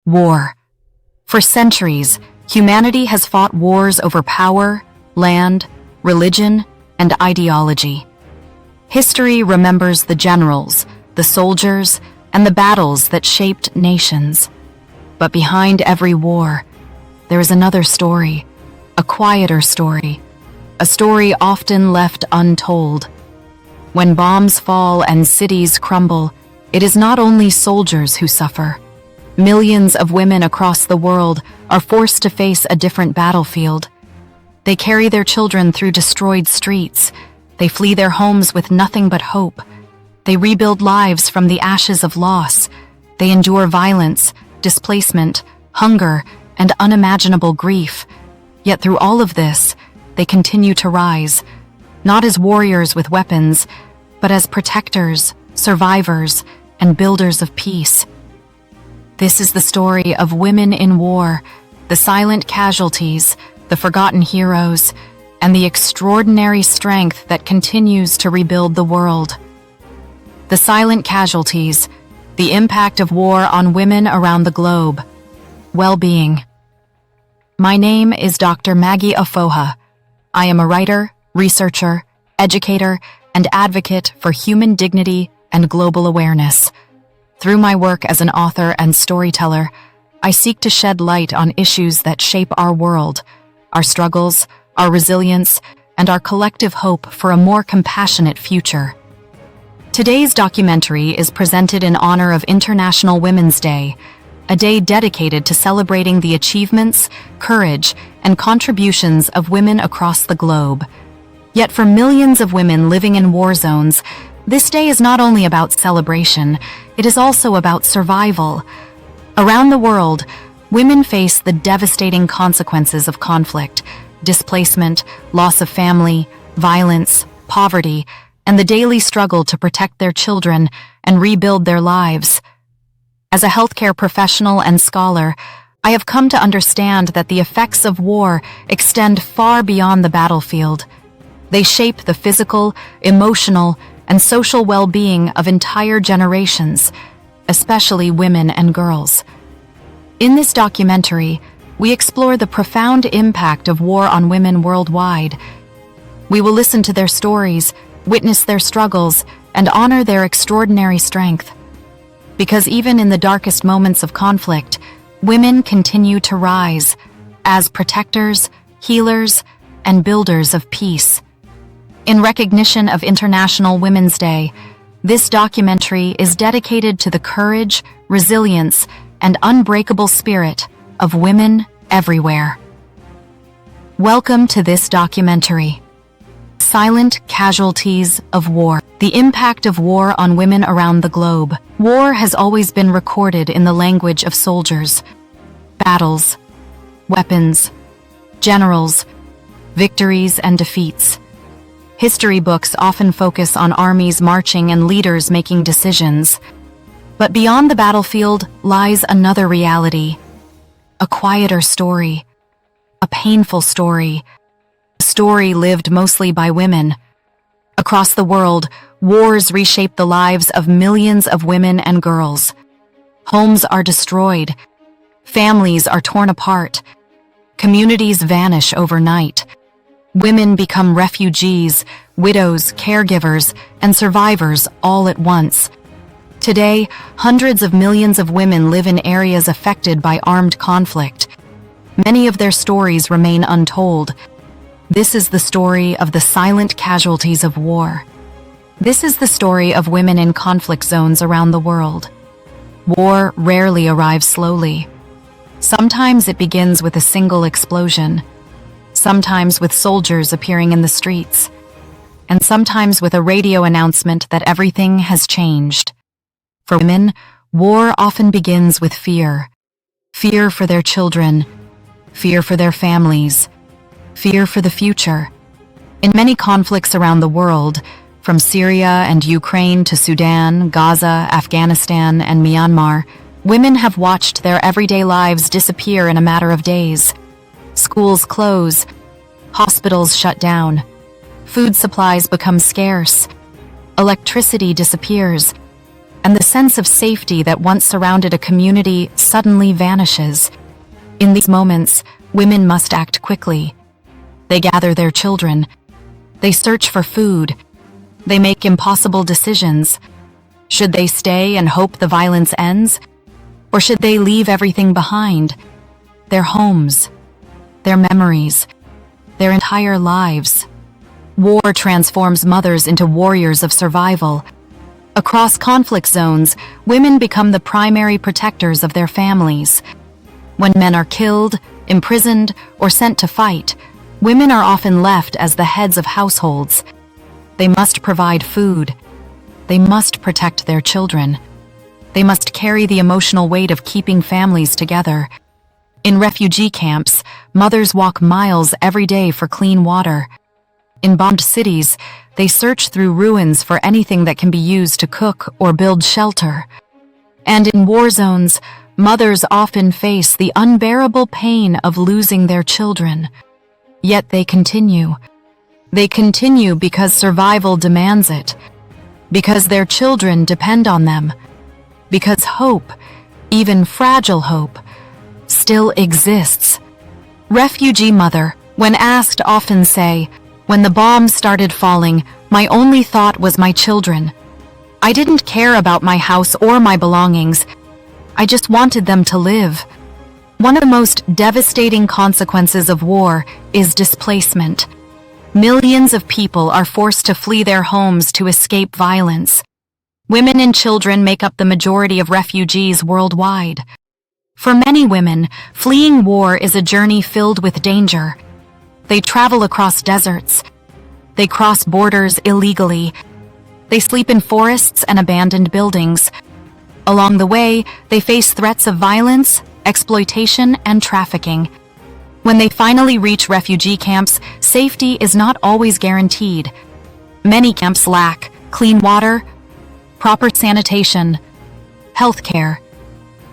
War. For centuries, humanity has fought wars over power, land, religion, and ideology. History remembers the generals, the soldiers, and the battles that shaped nations. But behind every war, there is another story, a quieter story, a story often left untold. When bombs fall and cities crumble, it is not only soldiers who suffer. Millions of women across the world are forced to face a different battlefield. They carry their children through destroyed streets. They flee their homes with nothing but hope. They rebuild lives from the ashes of loss. They endure violence, displacement, hunger, and unimaginable grief. Yet through all of this, they continue to rise, not as warriors with weapons, but as protectors, survivors, and builders of peace. This is the story of women in war, the silent casualties, the forgotten heroes, and the extraordinary strength that continues to rebuild the world. The silent casualties, the impact of war on women around the globe. Well-being. My name is Dr. Maggie Afoha. I am a writer, researcher, educator, and advocate for human dignity and global awareness. Through my work as an author and storyteller, I seek to shed light on issues that shape our world, our struggles, our resilience, and our collective hope for a more compassionate future. Today's documentary is presented in honor of International Women's Day, a day dedicated to celebrating the achievements, courage, and contributions of women across the globe. Yet for millions of women living in war zones, this day is not only about celebration, it is also about survival. Around the world, women face the devastating consequences of conflict, displacement, loss of family, violence, poverty, and the daily struggle to protect their children and rebuild their lives. As a healthcare professional and scholar, I have come to understand that the effects of war extend far beyond the battlefield. They shape the physical, emotional, and social well-being of entire generations, especially women and girls. In this documentary, we explore the profound impact of war on women worldwide. We will listen to their stories, witness their struggles, and honor their extraordinary strength. Because even in the darkest moments of conflict, women continue to rise as protectors, healers, and builders of peace. In recognition of International Women's Day, this documentary is dedicated to the courage, resilience, and unbreakable spirit of women everywhere. Welcome to this documentary. Silent Casualties of War. The impact of war on women around the globe. War has always been recorded in the language of soldiers. Battles, weapons, generals, victories and defeats. History books often focus on armies marching and leaders making decisions. But beyond the battlefield lies another reality. A quieter story. A painful story. A story lived mostly by women. Across the world, wars reshape the lives of millions of women and girls. Homes are destroyed. Families are torn apart. Communities vanish overnight. Women become refugees, widows, caregivers, and survivors all at once. Today, hundreds of millions of women live in areas affected by armed conflict. Many of their stories remain untold. This is the story of the silent casualties of war. This is the story of women in conflict zones around the world. War rarely arrives slowly. Sometimes it begins with a single explosion. Sometimes with soldiers appearing in the streets, and sometimes with a radio announcement that everything has changed. For women, war often begins with fear. Fear for their children, fear for their families, fear for the future. In many conflicts around the world, from Syria and Ukraine to Sudan, Gaza, Afghanistan, and Myanmar, women have watched their everyday lives disappear in a matter of days. Schools close, hospitals shut down, food supplies become scarce, electricity disappears, and the sense of safety that once surrounded a community suddenly vanishes. In these moments, women must act quickly. They gather their children. They search for food. They make impossible decisions. Should they stay and hope the violence ends? Or should they leave everything behind? Their homes, their memories, their entire lives. War transforms mothers into warriors of survival. Across conflict zones, women become the primary protectors of their families. When men are killed, imprisoned, or sent to fight, women are often left as the heads of households. They must provide food. They must protect their children. They must carry the emotional weight of keeping families together. In refugee camps, mothers walk miles every day for clean water. In bombed cities, they search through ruins for anything that can be used to cook or build shelter. And in war zones, mothers often face the unbearable pain of losing their children. Yet they continue. They continue because survival demands it. Because their children depend on them. Because hope, even fragile hope, still exists. Refugee mother, when asked, often say, "When the bombs started falling, my only thought was my children. I didn't care about my house or my belongings. I just wanted them to live." One of the most devastating consequences of war is displacement. Millions of people are forced to flee their homes to escape violence. Women and children make up the majority of refugees worldwide. For many women, fleeing war is a journey filled with danger. They travel across deserts. They cross borders illegally. They sleep in forests and abandoned buildings. Along the way, they face threats of violence, exploitation, and trafficking. When they finally reach refugee camps, safety is not always guaranteed. Many camps lack clean water, proper sanitation, healthcare,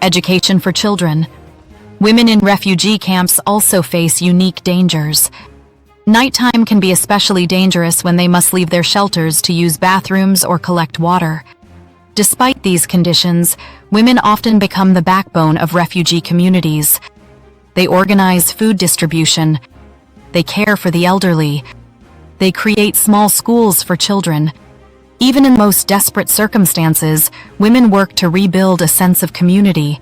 education for children. Women in refugee camps also face unique dangers. Nighttime can be especially dangerous when they must leave their shelters to use bathrooms or collect water. Despite these conditions, women often become the backbone of refugee communities. They organize food distribution. They care for the elderly. They create small schools for children. Even in the most desperate circumstances, women work to rebuild a sense of community.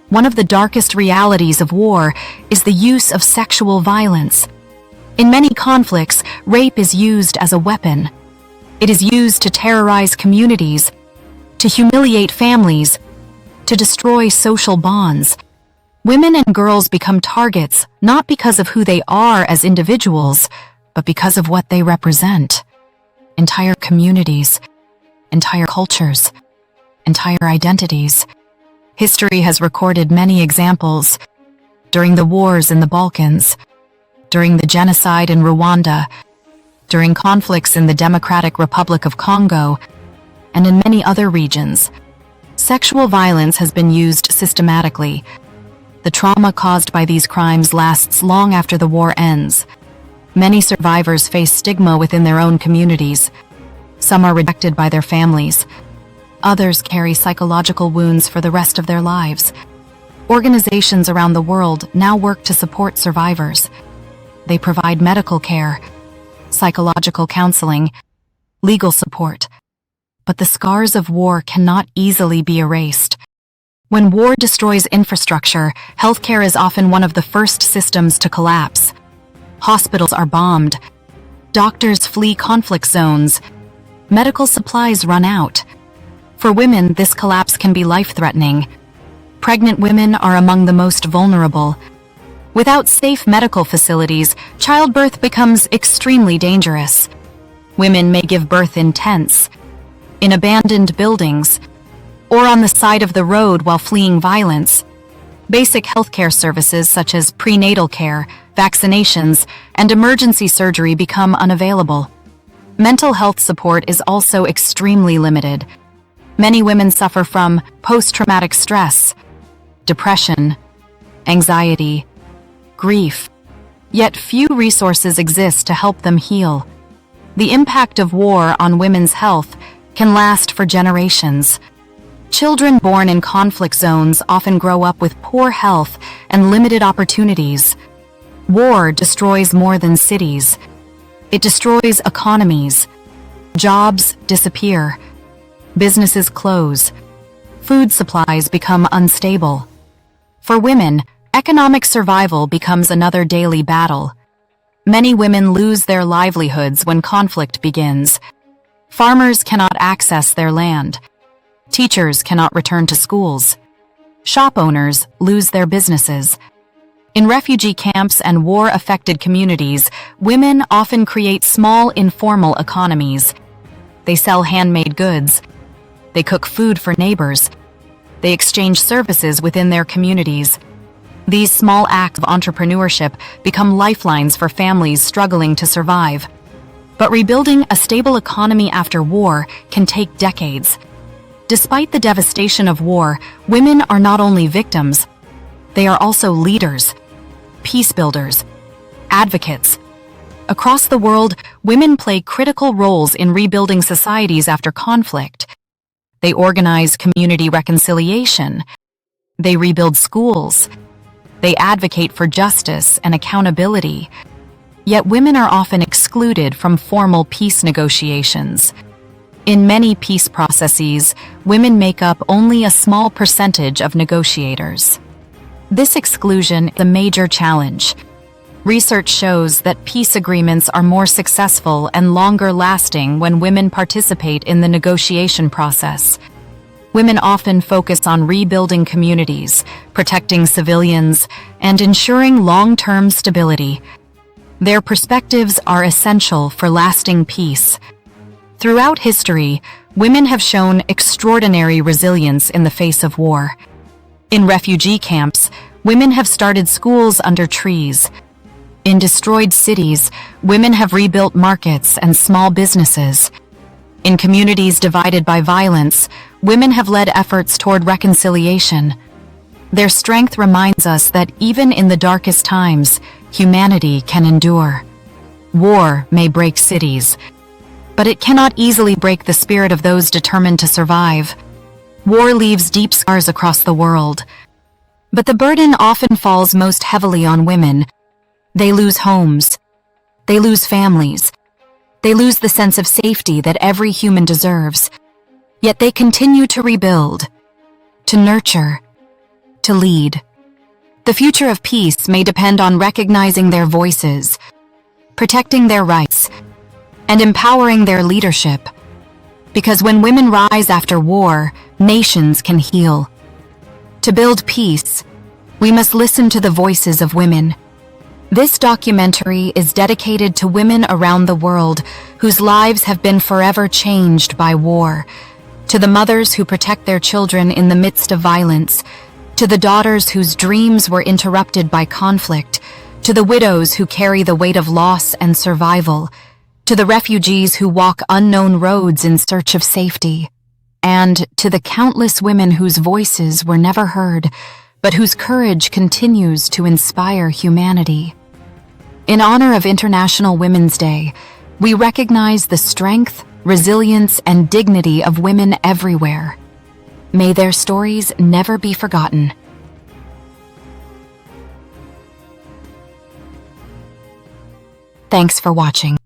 One of the darkest realities of war is the use of sexual violence. In many conflicts, rape is used as a weapon. It is used to terrorize communities, to humiliate families, to destroy social bonds. Women and girls become targets not because of who they are as individuals, but because of what they represent. Entire communities, entire cultures, entire identities. History has recorded many examples. During the wars in the Balkans, during the genocide in Rwanda, during conflicts in the Democratic Republic of Congo, and in many other regions, sexual violence has been used systematically. The trauma caused by these crimes lasts long after the war ends. Many survivors face stigma within their own communities. Some are rejected by their families. Others carry psychological wounds for the rest of their lives. Organizations around the world now work to support survivors. They provide medical care, psychological counseling, legal support. But the scars of war cannot easily be erased. When war destroys infrastructure, healthcare is often one of the first systems to collapse. Hospitals are bombed. Doctors flee conflict zones. Medical supplies run out. For women, this collapse can be life-threatening. Pregnant women are among the most vulnerable. Without safe medical facilities, childbirth becomes extremely dangerous. Women may give birth in tents, in abandoned buildings, or on the side of the road while fleeing violence. Basic healthcare services such as prenatal care, vaccinations, and emergency surgery become unavailable. Mental health support is also extremely limited. Many women suffer from post-traumatic stress, depression, anxiety, grief, yet few resources exist to help them heal. The impact of war on women's health can last for generations. Children born in conflict zones often grow up with poor health and limited opportunities. War destroys more than cities. It destroys economies. Jobs disappear. Businesses close. Food supplies become unstable. For women, economic survival becomes another daily battle. Many women lose their livelihoods when conflict begins. Farmers cannot access their land. Teachers cannot return to schools. Shop owners lose their businesses. In refugee camps and war-affected communities, women often create small, informal economies. They sell handmade goods. They cook food for neighbors. They exchange services within their communities. These small acts of entrepreneurship become lifelines for families struggling to survive. But rebuilding a stable economy after war can take decades. Despite the devastation of war, women are not only victims, they are also leaders, peace builders, advocates. Across the world, women play critical roles in rebuilding societies after conflict. They organize community reconciliation. They rebuild schools. They advocate for justice and accountability. Yet women are often excluded from formal peace negotiations. In many peace processes, women make up only a small percentage of negotiators. This exclusion is a major challenge. Research shows that peace agreements are more successful and longer lasting when women participate in the negotiation process. Women often focus on rebuilding communities, protecting civilians, and ensuring long-term stability. Their perspectives are essential for lasting peace. Throughout history, women have shown extraordinary resilience in the face of war. In refugee camps, women have started schools under trees. In destroyed cities, women have rebuilt markets and small businesses. In communities divided by violence, women have led efforts toward reconciliation. Their strength reminds us that even in the darkest times, humanity can endure. War may break cities, but it cannot easily break the spirit of those determined to survive. War leaves deep scars across the world, but the burden often falls most heavily on women. They lose homes. They lose families. They lose the sense of safety that every human deserves. Yet they continue to rebuild, to nurture, to lead. The future of peace may depend on recognizing their voices, protecting their rights, and empowering their leadership. Because when women rise after war, nations can heal. To build peace, we must listen to the voices of women. This documentary is dedicated to women around the world whose lives have been forever changed by war, to the mothers who protect their children in the midst of violence, to the daughters whose dreams were interrupted by conflict, to the widows who carry the weight of loss and survival, to the refugees who walk unknown roads in search of safety, and to the countless women whose voices were never heard, but whose courage continues to inspire humanity. In honor of International Women's Day, we recognize the strength, resilience, and dignity of women everywhere. May their stories never be forgotten. Thanks for watching.